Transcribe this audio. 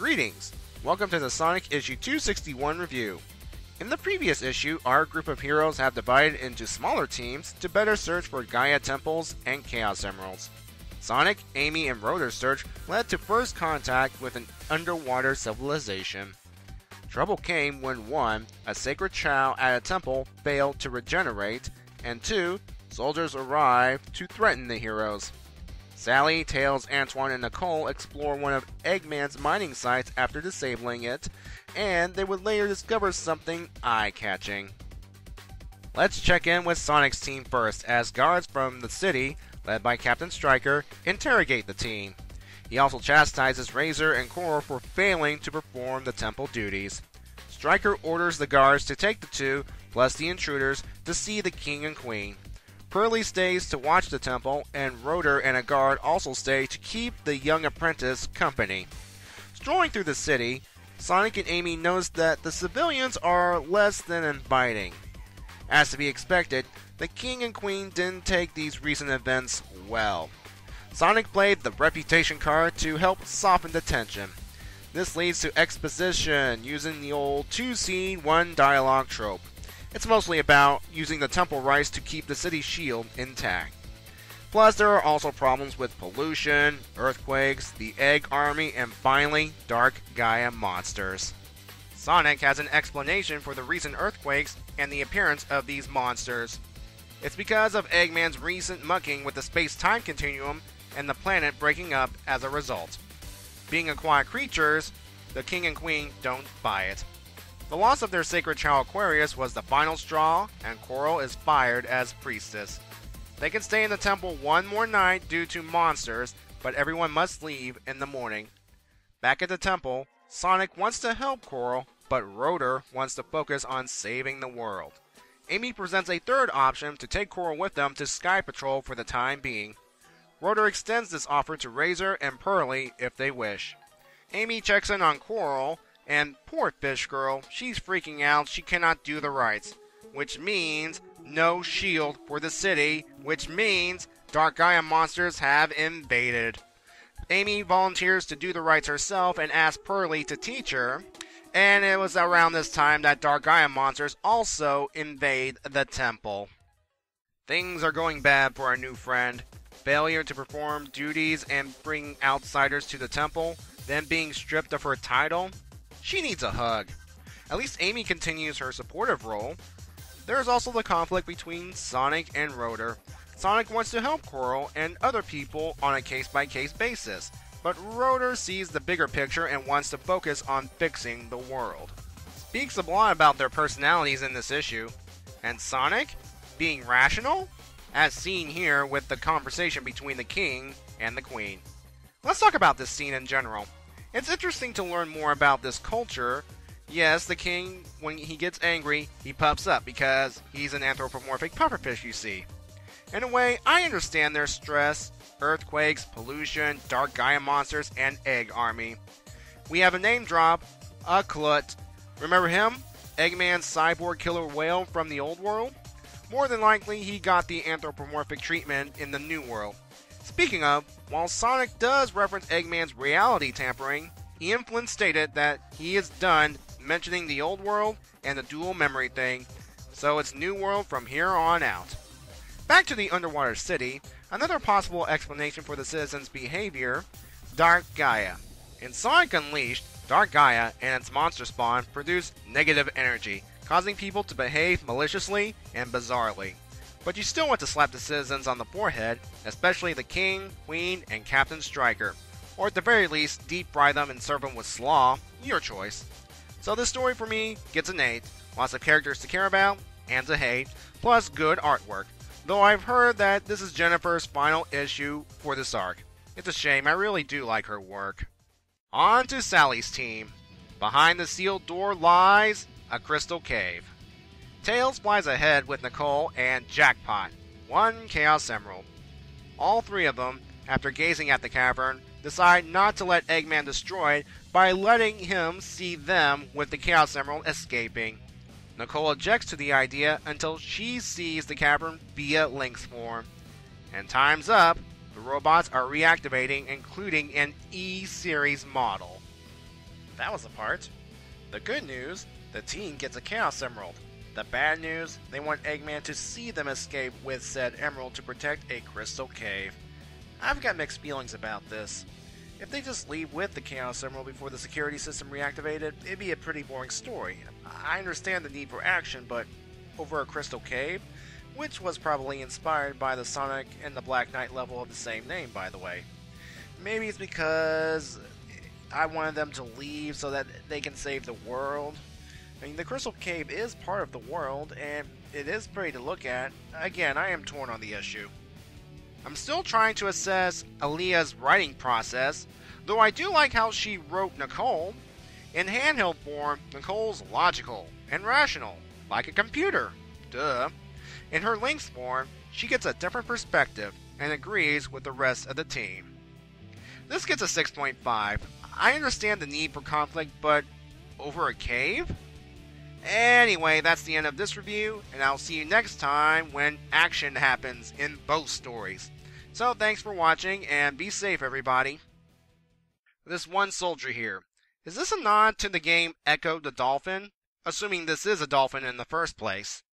Greetings! Welcome to the Sonic Issue 261 review. In the previous issue, our group of heroes have divided into smaller teams to better search for Gaia Temples and Chaos Emeralds. Sonic, Amy, and Rotor's search led to first contact with an underwater civilization. Trouble came when 1. A sacred child at a temple failed to regenerate, and 2. Soldiers arrived to threaten the heroes. Sally, Tails, Antoine, and Nicole explore one of Eggman's mining sites after disabling it, and they would later discover something eye-catching. Let's check in with Sonic's team first, as guards from the city, led by Captain Stryker, interrogate the team. He also chastises Razor and Coral for failing to perform the temple duties. Stryker orders the guards to take the two, plus the intruders, to see the king and queen. Pearly stays to watch the temple, and Rotor and a guard also stay to keep the young apprentice company. Strolling through the city, Sonic and Amy notice that the civilians are less than inviting. As to be expected, the king and queen didn't take these recent events well. Sonic played the reputation card to help soften the tension. This leads to exposition using the old 2-scene, 1 dialogue trope. It's mostly about using the temple rights to keep the city's shield intact. Plus, there are also problems with pollution, earthquakes, the Egg Army, and finally, Dark Gaia monsters. Sonic has an explanation for the recent earthquakes and the appearance of these monsters. It's because of Eggman's recent mucking with the space-time continuum and the planet breaking up as a result. Being aquatic creatures, the king and queen don't buy it. The loss of their sacred child Aquarius was the final straw, and Coral is fired as priestess. They can stay in the temple one more night due to monsters, but everyone must leave in the morning. Back at the temple, Sonic wants to help Coral, but Rotor wants to focus on saving the world. Amy presents a third option to take Coral with them to Sky Patrol for the time being. Rotor extends this offer to Razor and Pearly if they wish. Amy checks in on Coral, and poor fish girl, she's freaking out she cannot do the rites. Which means no shield for the city, which means Dark Gaia monsters have invaded. Amy volunteers to do the rites herself and asks Pearly to teach her, and it was around this time that Dark Gaia monsters also invade the temple. Things are going bad for our new friend. Failure to perform duties and bring outsiders to the temple, then being stripped of her title. She needs a hug. At least Amy continues her supportive role. There is also the conflict between Sonic and Rotor. Sonic wants to help Coral and other people on a case-by-case basis, but Rotor sees the bigger picture and wants to focus on fixing the world. Speaks a lot about their personalities in this issue. And Sonic? Being rational? As seen here with the conversation between the king and the queen. Let's talk about this scene in general. It's interesting to learn more about this culture. Yes, the king, when he gets angry, he puffs up because he's an anthropomorphic pufferfish, you see. In a way, I understand their stress, earthquakes, pollution, Dark Gaia monsters, and Egg Army. We have a name drop, Aklut. Remember him? Eggman's cyborg killer whale from the old world? More than likely, he got the anthropomorphic treatment in the new world. Speaking of, while Sonic does reference Eggman's reality tampering, Ian Flynn stated that he is done mentioning the old world and the dual memory thing, so it's new world from here on out. Back to the underwater city, another possible explanation for the citizens' behavior, Dark Gaia. In Sonic Unleashed, Dark Gaia and its monster spawn produce negative energy, causing people to behave maliciously and bizarrely. But you still want to slap the citizens on the forehead, especially the king, queen, and Captain Stryker. Or at the very least, deep fry them and serve them with slaw, your choice. So this story for me gets an 8, lots of characters to care about and to hate, plus good artwork. Though I've heard that this is Jennifer's final issue for this arc. It's a shame, I really do like her work. On to Sally's team. Behind the sealed door lies a crystal cave. Tails flies ahead with Nicole and Jackpot, 1 Chaos Emerald. All three of them, after gazing at the cavern, decide not to let Eggman destroy it by letting him see them with the Chaos Emerald escaping. Nicole objects to the idea until she sees the cavern via Link's form. And time's up, the robots are reactivating, including an E-Series model. that was the part. The good news, the team gets a Chaos Emerald. The bad news, they want Eggman to see them escape with said emerald to protect a crystal cave. I've got mixed feelings about this. If they just leave with the Chaos Emerald before the security system reactivated, it'd be a pretty boring story. I understand the need for action, but over a crystal cave, which was probably inspired by the Sonic and the Black Knight level of the same name, by the way. Maybe it's because I wanted them to leave so that they can save the world. I mean, the Crystal Cave is part of the world, and it is pretty to look at. Again, I am torn on the issue. I'm still trying to assess Aaliyah's writing process, though I do like how she wrote Nicole. In handheld form, Nicole's logical and rational, like a computer. Duh. In her Lynx form, she gets a different perspective and agrees with the rest of the team. This gets a 6.5. I understand the need for conflict, but over a cave? Anyway, that's the end of this review, and I'll see you next time when action happens in both stories. So thanks for watching, and be safe everybody. This one soldier here. Is this a nod to the game Echo the Dolphin? Assuming this is a dolphin in the first place.